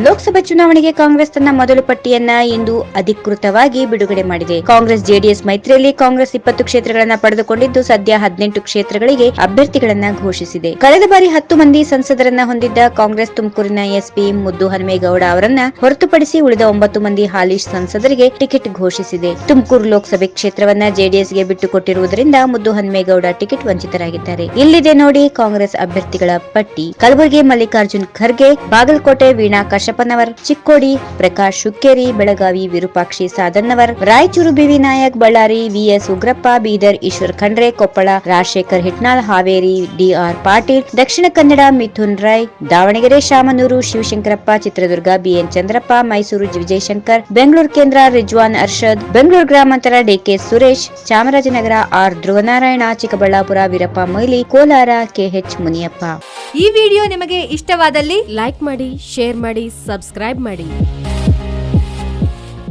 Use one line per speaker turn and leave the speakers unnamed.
ಲೋಕಸಭಾ ಚುನಾವಣೆಗೆ ಕಾಂಗ್ರೆಸ್ ತನ್ನ ಮೊದಲ ಪಟ್ಟಿಯನ್ನ ಇಂದು ಅಧಿಕೃತವಾಗಿ ಬಿಡುಗಡೆ ಮಾಡಿದೆ. ಕಾಂಗ್ರೆಸ್ ಜೆಡಿಎಸ್ ಮೈತ್ರಿಯಲ್ಲಿ ಕಾಂಗ್ರೆಸ್ 20 ಕ್ಷೇತ್ರಗಳನ್ನ ಪಡೆದುಕೊಂಡಿದ್ದು ಸದ್ಯ 18 ಕ್ಷೇತ್ರಗಳಿಗೆ ಅಭ್ಯರ್ಥಿಗಳನ್ನ ಘೋಷಿಸಿದೆ. ಕಳೆದ ಬಾರಿ 10 ಮಂದಿ ಸಂಸದರನ್ನ ಹೊಂದಿದ್ದ ಕಾಂಗ್ರೆಸ್ ತುಮಕೂರಿನ ಎಸ್ಪಿ ಮುದ್ದು ಹನುಮೇಗೌಡ ಅವರನ್ನ ಹೊರತುಪಡಿಸಿ ಉಳಿದ 9 ಮಂದಿ ಹಾಲಿ ಸಂಸದರಿಗೆ ಟಿಕೆಟ್ ಘೋಷಿಸಿದೆ. ತುಮಕೂರು ಲೋಕಸಭೆ ಕ್ಷೇತ್ರವನ್ನ ಜೆಡಿಎಸ್ಗೆ ಬಿಟ್ಟುಕೊಟ್ಟಿರುವುದರಿಂದ ಮುದ್ದು ಹನುಮೇಗೌಡ ಟಿಕೆಟ್ ವಂಚಿತರಾಗಿದ್ದಾರೆ. ಇಲ್ಲಿದೆ ನೋಡಿ ಕಾಂಗ್ರೆಸ್ ಅಭ್ಯರ್ಥಿಗಳ ಪಟ್ಟಿ. Kalaburagi Mallikarjun Kharge, Bagalkot Veena Kashyapanavar, Chikkodi Prakash Shukkeri, Belagavi Virupakshi Sadhannavar, Raichur BV Nayak, Ballari VS Ugrappa, Bidar Eshwar Khandre, Koppal Rajashekhar Hitnal, Haveri DR Patil, Dakshina Kannada Mithun Rai, Davanagere Shamanur Shivashankarappa, Chitradurga BN Chandrappa, Mysuru Vijayashankar, Bengaluru ಕೇಂದ್ರ ರಿಜ್ವಾನ್ ಅರ್ಷದ್, ಬೆಂಗಳೂರು ಗ್ರಾಮಾಂತರ DK Suresh, Chamarajanagar R Dhruvanarayana, Chikkaballapur Veerappa Moily, Kolar KH Muniyappa.
ಈ ವಿಡಿಯೋ ನಿಮಗೆ ಇಷ್ಟವಾದಲ್ಲಿ ಲೈಕ್ ಮಾಡಿ, ಶೇರ್ ಮಾಡಿ, ಸಬ್ಸ್ಕ್ರೈಬ್ ಮಾಡಿ.